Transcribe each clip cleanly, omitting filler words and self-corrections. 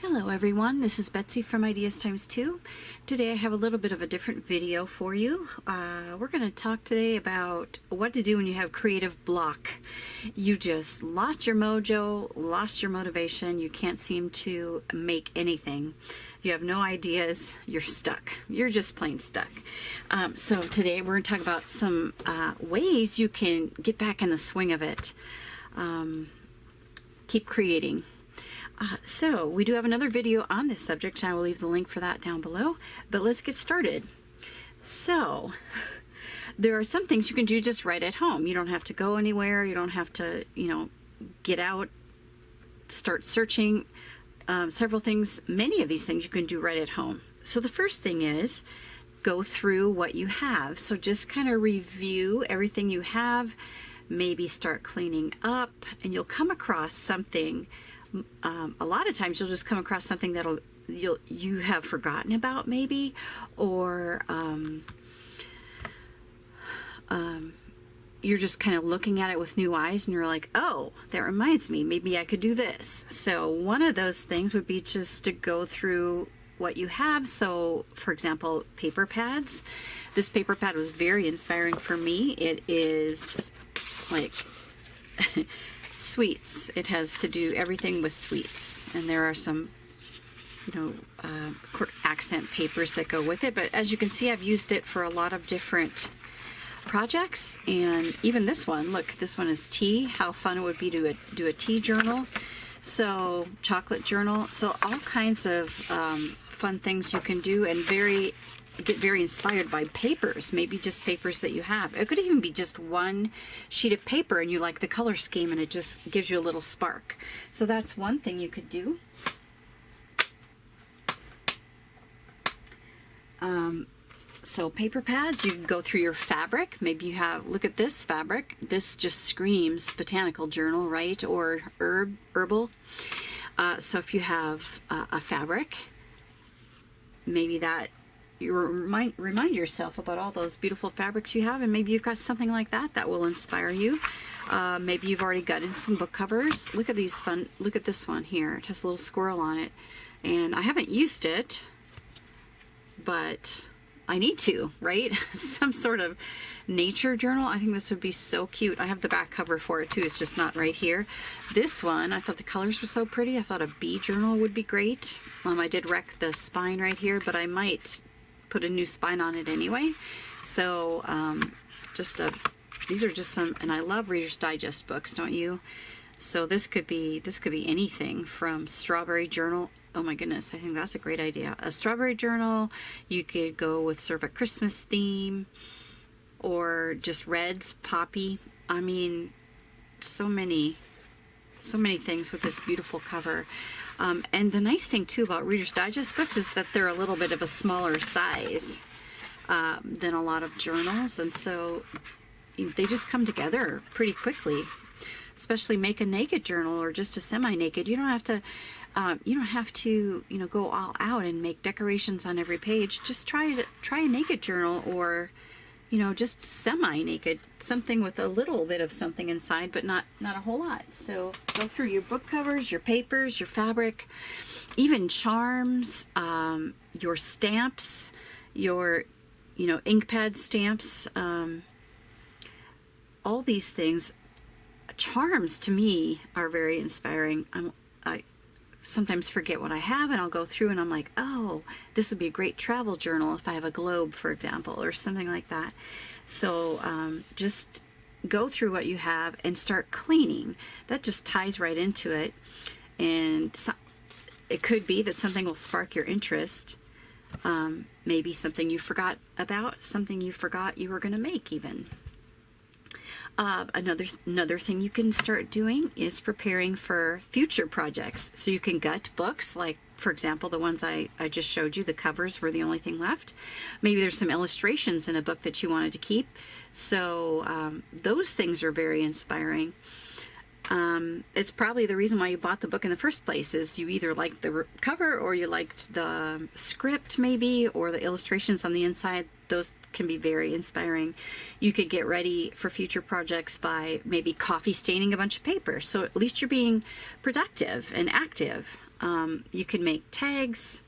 Hello everyone, this is Betsy from Ideas Times 2. Today I have a little bit of a different video for you. We're going to talk today about what to do when you have creative block. You just lost your mojo, lost your motivation, you can't seem to make anything. You have no ideas, you're stuck. You're just plain stuck. So today we're going to talk about some ways you can get back in the swing of it. Keep creating. So we do have another video on this subject, and I will leave the link for that down below, but let's get started. So there are some things you can do just right at home. You don't have to go anywhere. You don't have to, get out, start searching. Several things, many of these things you can do right at home. So the first thing is go through what you have. So just kind of review everything you have, maybe start cleaning up, and you'll come across something. A lot of times you'll just come across something that'll you have forgotten about, maybe, or you're just kind of looking at it with new eyes and you're like, oh, that reminds me, maybe I could do this. So one of those things would be just to go through what you have. So for example, paper pads. This paper pad was very inspiring for me. It is like sweets. It has to do everything with sweets, and there are some accent papers that go with it, but as you can see, I've used it for a lot of different projects. And even this one, look, this one is tea. How fun it would be to do a tea journal, so chocolate journal. So all kinds of fun things you can do, and get very inspired by papers, maybe just papers that you have. It could even be just one sheet of paper and you like the color scheme and it just gives you a little spark. So that's one thing you could do. So paper pads, you can go through your fabric. Maybe you have, look at this fabric. This just screams botanical journal, right? Or herbal. So if you have a fabric, maybe that you remind yourself about all those beautiful fabrics you have, and maybe you've got something like that will inspire you. Maybe you've already gutted some book covers. Look at these fun, look at this one here. It has a little squirrel on it, and I haven't used it, but I need to, right? Some sort of nature journal. I think this would be so cute. I have the back cover for it too. It's just not right here. This one, I thought the colors were so pretty. I thought a bee journal would be great. I did wreck the spine right here, but I might put a new spine on it anyway. So these are just some, and I love Reader's Digest books, don't you? So this could be anything from strawberry journal. Oh my goodness, I think that's a great idea. A strawberry journal. You could go with sort of a Christmas theme, or just reds, poppy. I mean, so many things with this beautiful cover. And the nice thing too about Reader's Digest books is that they're a little bit of a smaller size than a lot of journals, and so they just come together pretty quickly. Especially make a naked journal or just a semi-naked. You don't have to go all out and make decorations on every page. Just try a naked journal, or just semi-naked, something with a little bit of something inside, but not a whole lot. So go through your book covers, your papers, your fabric, even charms, your stamps, your ink pad stamps, all these things. Charms to me are very inspiring. I sometimes forget what I have, and I'll go through and I'm like, oh, this would be a great travel journal if I have a globe, for example, or something like that. So just go through what you have and start cleaning. That just ties right into it. And so, it could be that something will spark your interest. Maybe something you forgot about, something you forgot you were going to make even. Another thing you can start doing is preparing for future projects. So you can gut books, like for example the ones I just showed you. The covers were the only thing left. Maybe there's some illustrations in a book that you wanted to keep. So those things are very inspiring. It's probably the reason why you bought the book in the first place, is you either liked the cover or you liked the script maybe, or the illustrations on the inside. Those can be very inspiring. You could get ready for future projects by maybe coffee staining a bunch of paper, so at least you're being productive and active. You can make tags,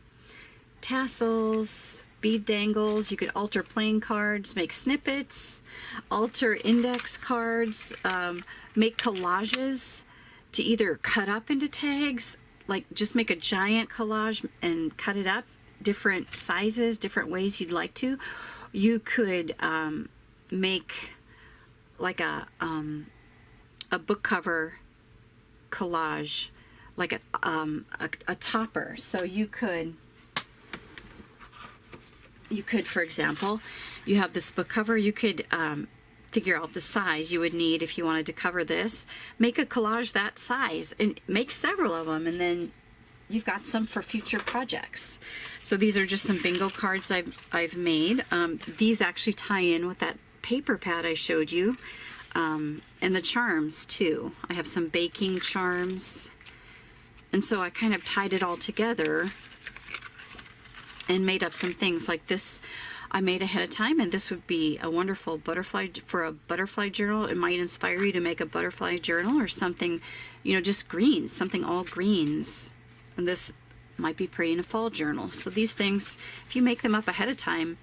tassels, bead dangles. You could alter playing cards, make snippets, alter index cards, make collages to either cut up into tags, like just make a giant collage and cut it up, different sizes, different ways you'd like to. You could make like a book cover collage, like a topper. So you could, for example, you have this book cover, you could figure out the size you would need if you wanted to cover this, make a collage that size and make several of them, and then you've got some for future projects. So these are just some bingo cards I've made. These actually tie in with that paper pad I showed you, and the charms too. I have some baking charms, and so I kind of tied it all together and made up some things like this. I made ahead of time, and this would be a wonderful butterfly for a butterfly journal. It might inspire you to make a butterfly journal or something, you know, just greens, something all greens. And this might be pretty in a fall journal. So these things, if you make them up ahead of time,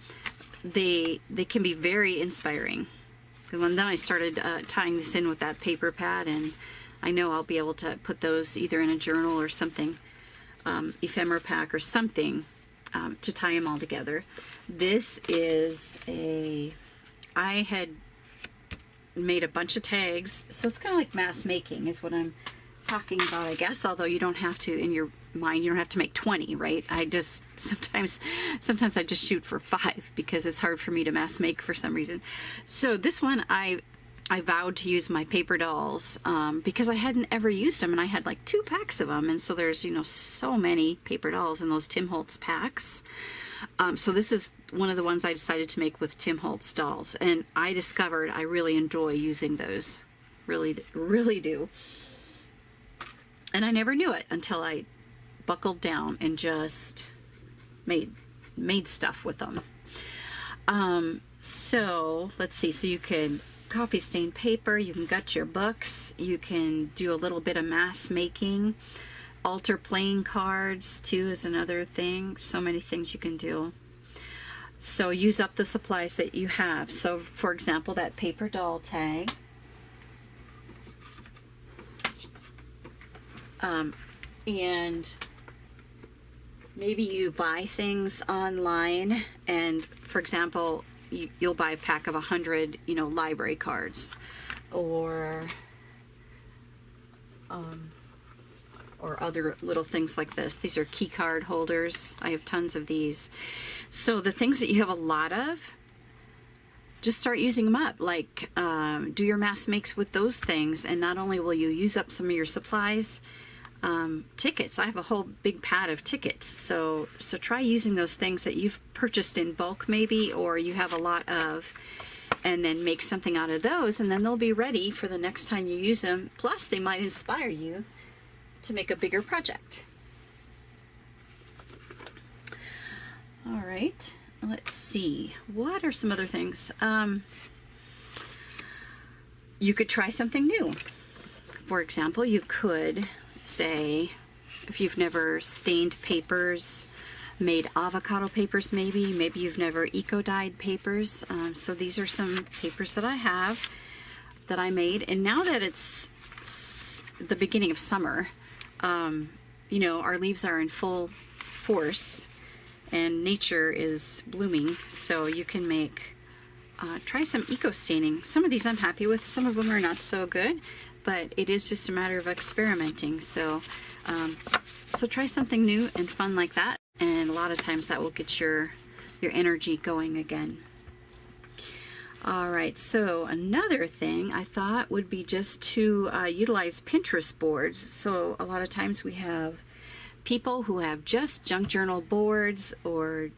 they can be very inspiring. And then I started tying this in with that paper pad, and I know I'll be able to put those either in a journal or something, ephemera pack or something, to tie them all together. This is I had made a bunch of tags, so it's kind of like mass making is what I'm talking about, I guess, although you don't have to, in your mind, you don't have to make 20, right? I just, sometimes I just shoot for 5 because it's hard for me to mass make for some reason. So this one, I vowed to use my paper dolls because I hadn't ever used them, and I had like 2 packs of them, and so there's, you know, so many paper dolls in those Tim Holtz packs. So this is one of the ones I decided to make with Tim Holtz dolls, and I discovered I really enjoy using those, really do. And I never knew it until I buckled down and just made stuff with them. So let's see, so you can coffee stained paper, you can gut your books, you can do a little bit of mass making, alter playing cards too is another thing. So many things you can do. So use up the supplies that you have. So for example, that paper doll tag, and maybe you buy things online, and for example, you'll buy a pack of 100, you know, library cards, or other little things like this. These are key card holders. I have tons of these. So the things that you have a lot of, just start using them up. Like do your mass makes with those things, and not only will you use up some of your supplies, tickets. I have a whole big pad of tickets. So try using those things that you've purchased in bulk maybe, or you have a lot of, and then make something out of those, and then they'll be ready for the next time you use them. Plus they might inspire you to make a bigger project. All right, let's see. What are some other things? You could try something new. For example, you could say, if you've never stained papers, made avocado papers, maybe you've never eco-dyed papers. So these are some papers that I have that I made, and now that it's the beginning of summer, you know, our leaves are in full force and nature is blooming, so you can make try some eco staining. Some of these I'm happy with, some of them are not so good, but it is just a matter of experimenting. So so try something new and fun like that, and a lot of times that will get your energy going again. All right, so another thing I thought would be just to utilize Pinterest boards. So a lot of times we have people who have just junk journal boards, or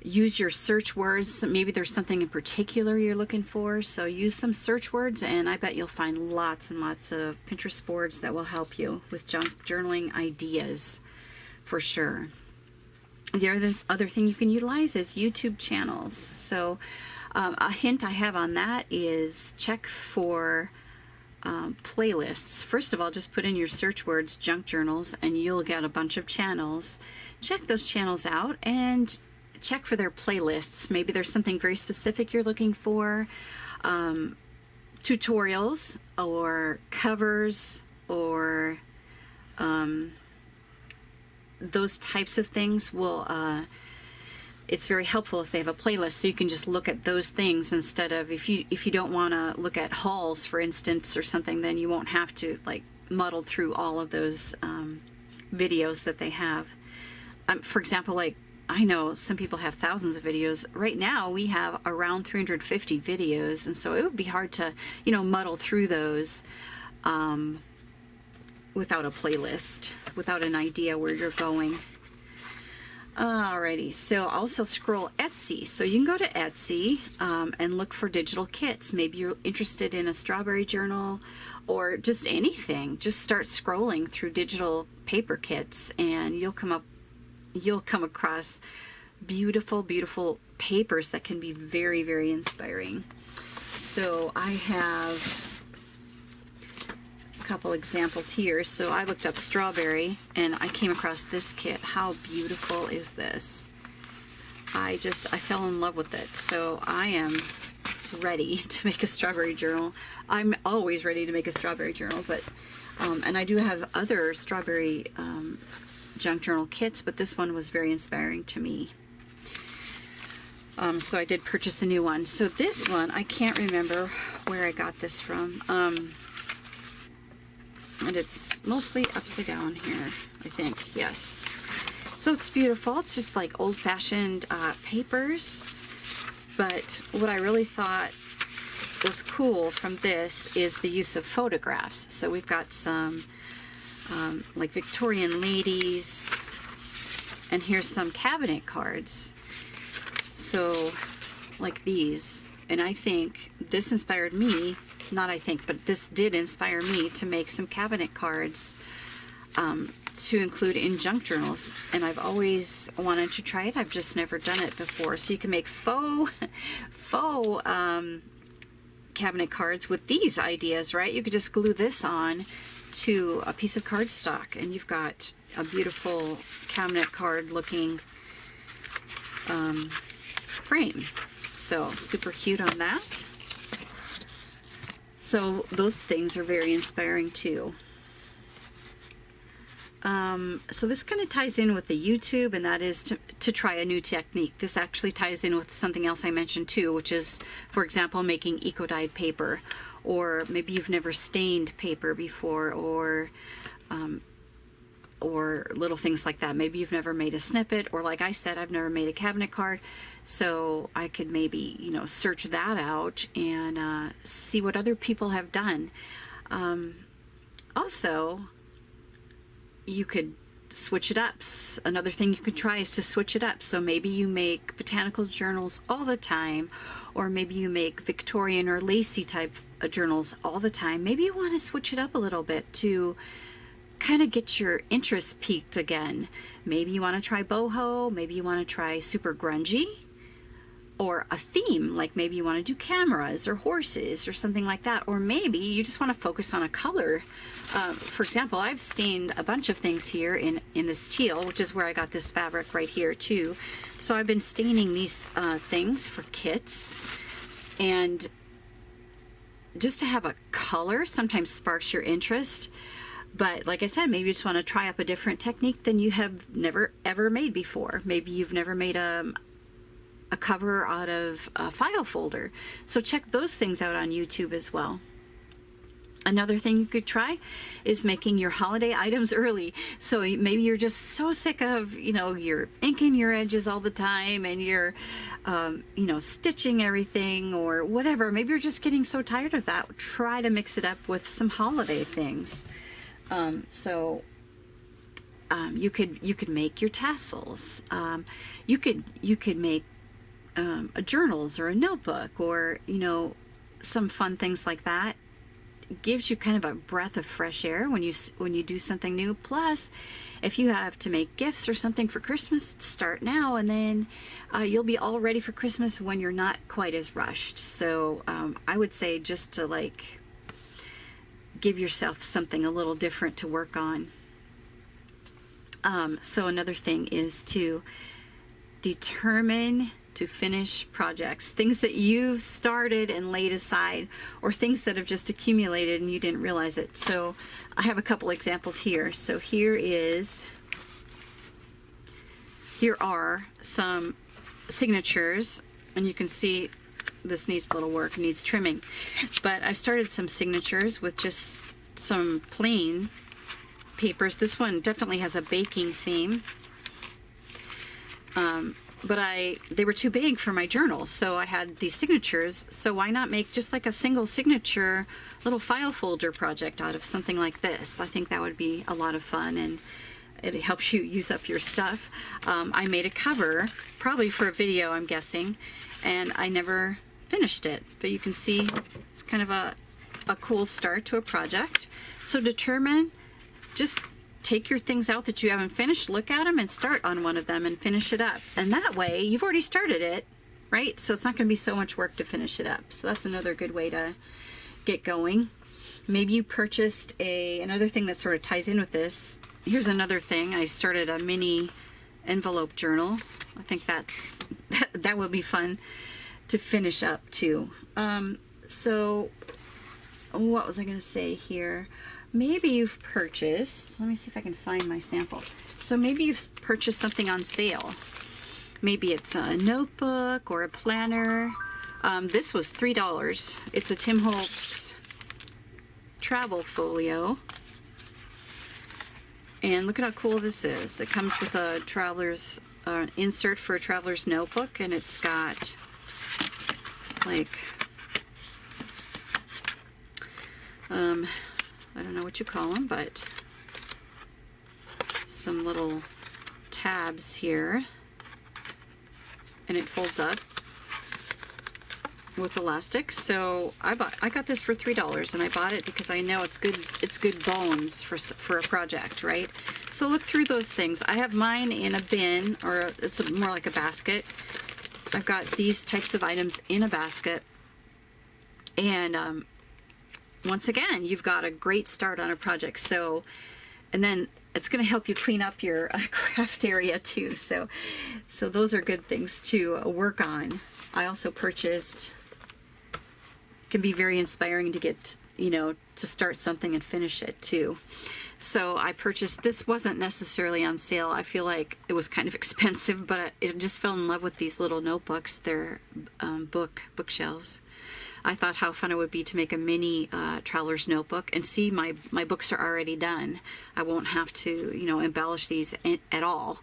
use your search words. Maybe there's something in particular you're looking for, so use some search words, and I bet you'll find lots and lots of Pinterest boards that will help you with junk journaling ideas for sure. The other thing you can utilize is YouTube channels. So a hint I have on that is check for playlists. First of all, just put in your search words junk journals and you'll get a bunch of channels. Check those channels out and check for their playlists. Maybe there's something very specific you're looking for. Tutorials or covers or those types of things will it's very helpful if they have a playlist, so you can just look at those things instead of, if you don't want to look at hauls, for instance, or something, then you won't have to like muddle through all of those videos that they have. For example, like I know some people have thousands of videos. Right now we have around 350 videos, and so it would be hard to, you know, muddle through those without a playlist, without an idea where you're going. Alrighty, so also scroll Etsy. So you can go to Etsy and look for digital kits. Maybe you're interested in a strawberry journal or just anything. Just start scrolling through digital paper kits and you'll come across beautiful, beautiful papers that can be very, very inspiring. So I have couple examples here. So I looked up strawberry and I came across this kit. How beautiful is this? I fell in love with it. So I am ready to make a strawberry journal. I'm always ready to make a strawberry journal, but and I do have other strawberry junk journal kits, but this one was very inspiring to me. So I did purchase a new one. So this one, I can't remember where I got this from. And it's mostly upside down here, I think. Yes. So it's beautiful. It's just like old-fashioned papers. But what I really thought was cool from this is the use of photographs. So we've got some like Victorian ladies, and here's some cabinet cards. So like these, and I think this inspired me. Not I think, but this did inspire me to make some cabinet cards to include in junk journals. And I've always wanted to try it. I've just never done it before. So you can make faux cabinet cards with these ideas, right? You could just glue this on to a piece of cardstock and you've got a beautiful cabinet card looking frame. So super cute on that. So those things are very inspiring too. So this kind of ties in with the YouTube, and that is to try a new technique. This actually ties in with something else I mentioned too, which is, for example, making eco-dyed paper, or maybe you've never stained paper before, or little things like that. Maybe you've never made a snippet, or like I said, I've never made a cabinet card. So I could maybe, you know, search that out and see what other people have done. Also, you could switch it up. Another thing you could try is to switch it up. So maybe you make botanical journals all the time, or maybe you make Victorian or lacy type journals all the time. Maybe you want to switch it up a little bit to kind of get your interest peaked again. Maybe you want to try boho, maybe you want to try super grungy, or a theme, like maybe you want to do cameras or horses or something like that, or maybe you just want to focus on a color. For example, I've stained a bunch of things here in this teal, which is where I got this fabric right here too. So I've been staining these things for kits, and just to have a color sometimes sparks your interest. But like I said, maybe you just want to try up a different technique than you have never ever made before. Maybe you've never made a cover out of a file folder. So check those things out on YouTube as well. Another thing you could try is making your holiday items early. So maybe you're just so sick of, you know, you're inking your edges all the time and you're, you know, stitching everything or whatever. Maybe you're just getting so tired of that. Try to mix it up with some holiday things. You could make your tassels. You could make journals or a notebook, or, you know, some fun things like that. It gives you kind of a breath of fresh air when you do something new. Plus, if you have to make gifts or something for Christmas, start now, and then you'll be all ready for Christmas when you're not quite as rushed. So I would say just to like give yourself something a little different to work on. So another thing is to determine to finish projects, things that you've started and laid aside, or things that have just accumulated and you didn't realize it. So I have a couple examples here. So here are some signatures, and you can see this needs a little work, needs trimming. But I've started some signatures with just some plain papers. This one definitely has a baking theme. But they were too big for my journal, so I had these signatures. So why not make just like a single signature little file folder project out of something like this? I think that would be a lot of fun, and it helps you use up your stuff. I made a cover, probably for a video, I'm guessing, and I never finished it. But you can see it's kind of a cool start to a project. So just take your things out that you haven't finished, look at them, and start on one of them and finish it up. And that way, you've already started it, right? So it's not going to be so much work to finish it up. So that's another good way to get going. Maybe you purchased another thing that sort of ties in with this. Here's another thing. I started a mini envelope journal. I think that will be fun to finish up too. So what was I going to say here? Maybe you've purchased, let me see if I can find my sample. So maybe you've purchased something on sale. Maybe it's a notebook or a planner. This was $3. It's a Tim Holtz travel folio. And look at how cool this is. It comes with a traveler's insert for a traveler's notebook, and it's got like I don't know what you call them, but some little tabs here, and it folds up with elastic. So I got this for $3, and I bought it because I know it's good bones for a project, right? So look through those things. I have mine in a bin, or it's more like a basket. I've got these types of items in a basket, and once again, you've got a great start on a project. So, and then it's going to help you clean up your craft area too. So those are good things to work on. I also purchased, can be very inspiring to get, to start something and finish it too. So I purchased, this wasn't necessarily on sale. I feel like it was kind of expensive, but I just fell in love with these little notebooks. They're bookshelves. I thought how fun it would be to make a mini traveler's notebook, and see, my books are already done. I won't have to, embellish these at all.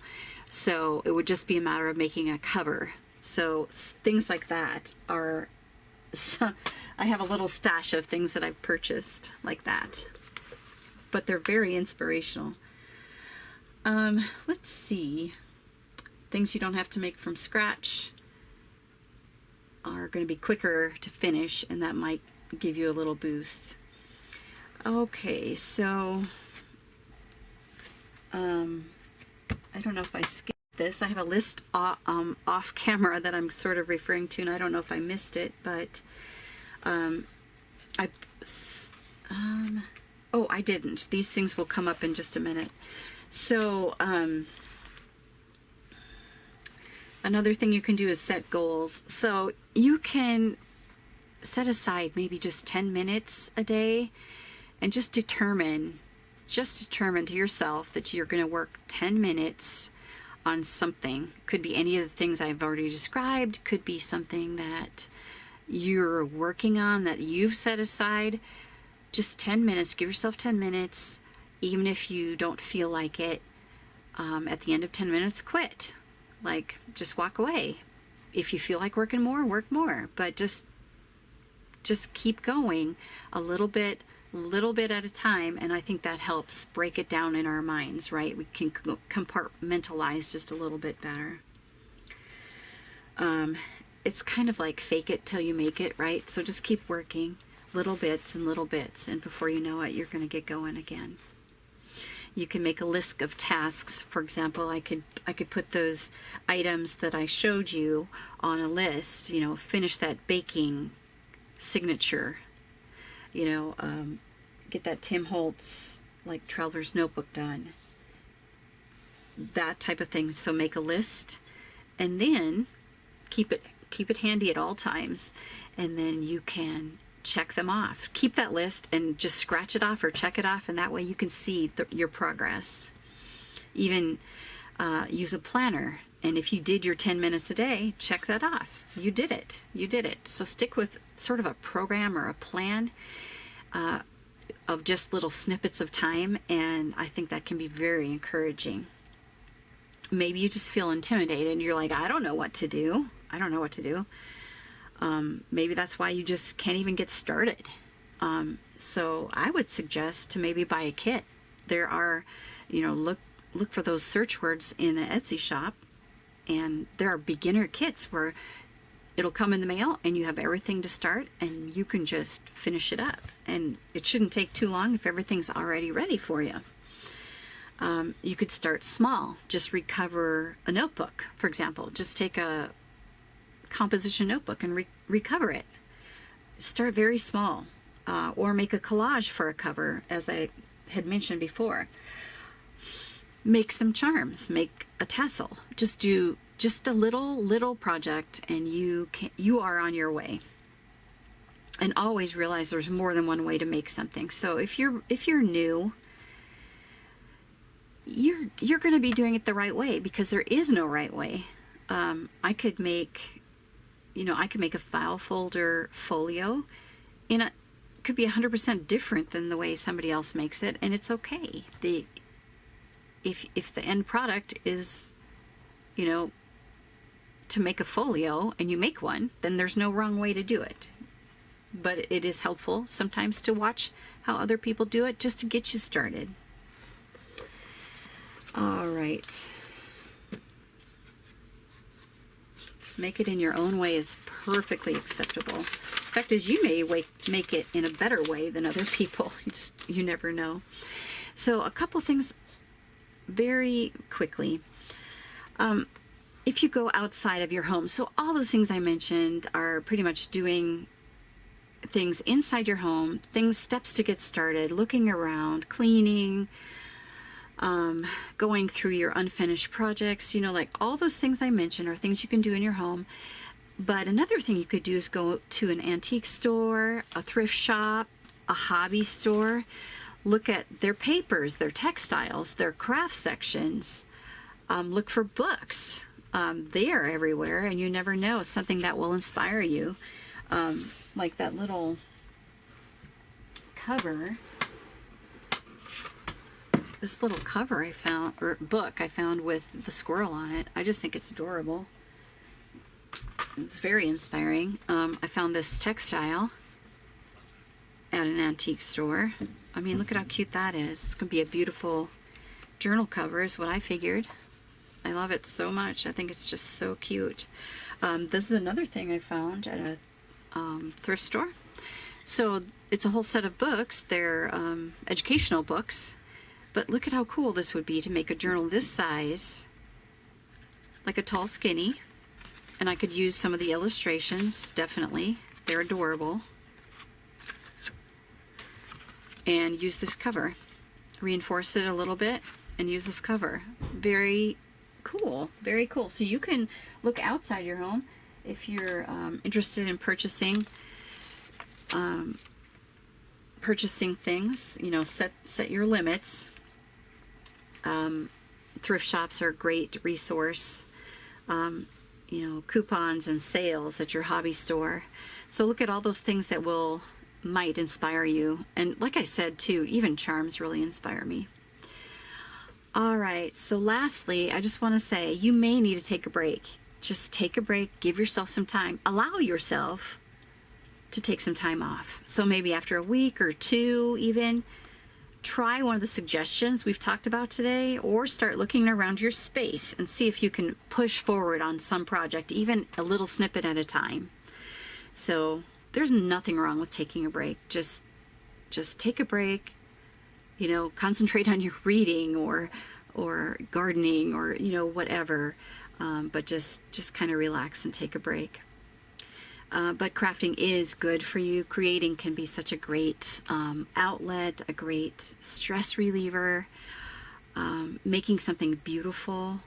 So it would just be a matter of making a cover. So things like that are, I have a little stash of things that I've purchased like that. But they're very inspirational. Let's see. Things you don't have to make from scratch are going to be quicker to finish, and that might give you a little boost. Okay, so I don't know if I skipped this. I have a list off camera that I'm sort of referring to, and I don't know if I missed it, but I didn't. These things will come up in just a minute. So another thing you can do is set goals. So you can set aside maybe just 10 minutes a day, and just determine to yourself that you're going to work 10 minutes on something. Could be any of the things I've already described, could be something that you're working on that you've set aside. Just 10 minutes, give yourself 10 minutes, even if you don't feel like it. At the end of 10 minutes, quit. Like, just walk away. If you feel like working more, work more. But just keep going a little bit at a time, and I think that helps break it down in our minds, right? We can compartmentalize just a little bit better. It's kind of like fake it till you make it, right? So just keep working little bits, and before you know it, you're going to get going again. You can make a list of tasks. For example, I could put those items that I showed you on a list. Finish that baking signature. Get get that Tim Holtz like Traveler's Notebook done. That type of thing. So make a list, and then keep it handy at all times, and then you can check them off. Keep that list and just scratch it off or check it off, and that way you can see your progress. Even use a planner, and if you did your 10 minutes a day, check that off. You did it. You did it. So stick with sort of a program or a plan of just little snippets of time, and I think that can be very encouraging. Maybe you just feel intimidated and you're like, I don't know what to do. I don't know what to do. Maybe that's why you just can't even get started. So I would suggest to maybe buy a kit. There are, look for those search words in an Etsy shop, and there are beginner kits where it'll come in the mail and you have everything to start and you can just finish it up. And it shouldn't take too long if everything's already ready for you. You could start small. Just recover a notebook, for example. Just take a composition notebook and recover it. Start very small. Or make a collage for a cover, as I had mentioned before. Make some charms. Make a tassel. Just do just a little project, and you are on your way. And always realize there's more than one way to make something. So if you're new, you're going to be doing it the right way, because there is no right way. I could make a file folder folio could be 100% different than the way somebody else makes it, and it's okay. If the end product is, to make a folio and you make one, then there's no wrong way to do it. But it is helpful sometimes to watch how other people do it just to get you started. All right. Make it in your own way is perfectly acceptable. In fact, as you may make it in a better way than other people. You never know. So a couple things very quickly. If you go outside of your home, so all those things I mentioned are pretty much doing things inside your home, steps to get started, looking around, cleaning, going through your unfinished projects, like all those things I mentioned are things you can do in your home. But another thing you could do is go to an antique store, a thrift shop, a hobby store, look at their papers, their textiles, their craft sections, look for books. They are everywhere, and you never know, something that will inspire you. Like that little cover. This little cover I found, or book I found with the squirrel on it. I just think it's adorable. It's very inspiring. I found this textile at an antique store. I mean, look at how cute that is. It's going to be a beautiful journal cover is what I figured. I love it so much. I think it's just so cute. This is another thing I found at a thrift store. So it's a whole set of books. They're educational books. But look at how cool this would be to make a journal this size, like a tall skinny. And I could use some of the illustrations, definitely. They're adorable. And use this cover. Reinforce it a little bit and use this cover. Very cool. Very cool. So you can look outside your home if you're interested in purchasing things. Set your limits. Thrift shops are a great resource. Coupons and sales at your hobby store. So look at all those things that might inspire you. And like I said too, even charms really inspire me. All right, so lastly, I just want to say you may need to take a break. Just take a break, give yourself some time. Allow yourself to take some time off. So maybe after a week or two even, try one of the suggestions we've talked about today, or start looking around your space and see if you can push forward on some project, even a little snippet at a time. So there's nothing wrong with taking a break. Just take a break, concentrate on your reading or gardening or, whatever. But just kind of relax and take a break. But crafting is good for you. Creating can be such a great outlet, a great stress reliever. Making something beautiful,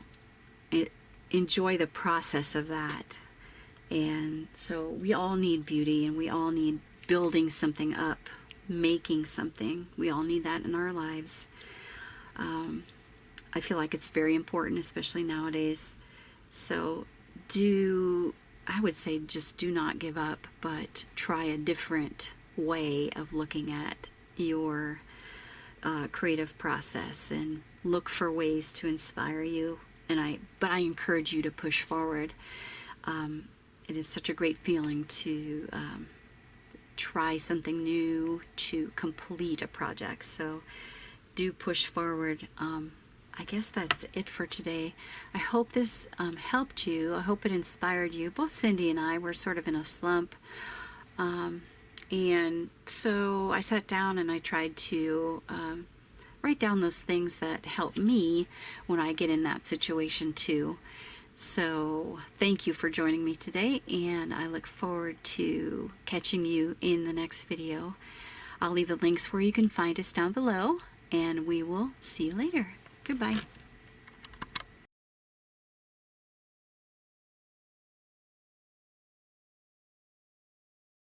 enjoy the process of that. And so we all need beauty, and we all need building something up, making something. We all need that in our lives. I feel like it's very important, especially nowadays. So I would say just do not give up, but try a different way of looking at your creative process, and look for ways to inspire you. But I encourage you to push forward. It is such a great feeling to try something new, to complete a project. So do push forward. I guess that's it for today. I hope this helped you. I hope it inspired you. Both Cindy and I were sort of in a slump. And so I sat down and I tried to write down those things that help me when I get in that situation too. So thank you for joining me today, and I look forward to catching you in the next video. I'll leave the links where you can find us down below, and we will see you later. Goodbye.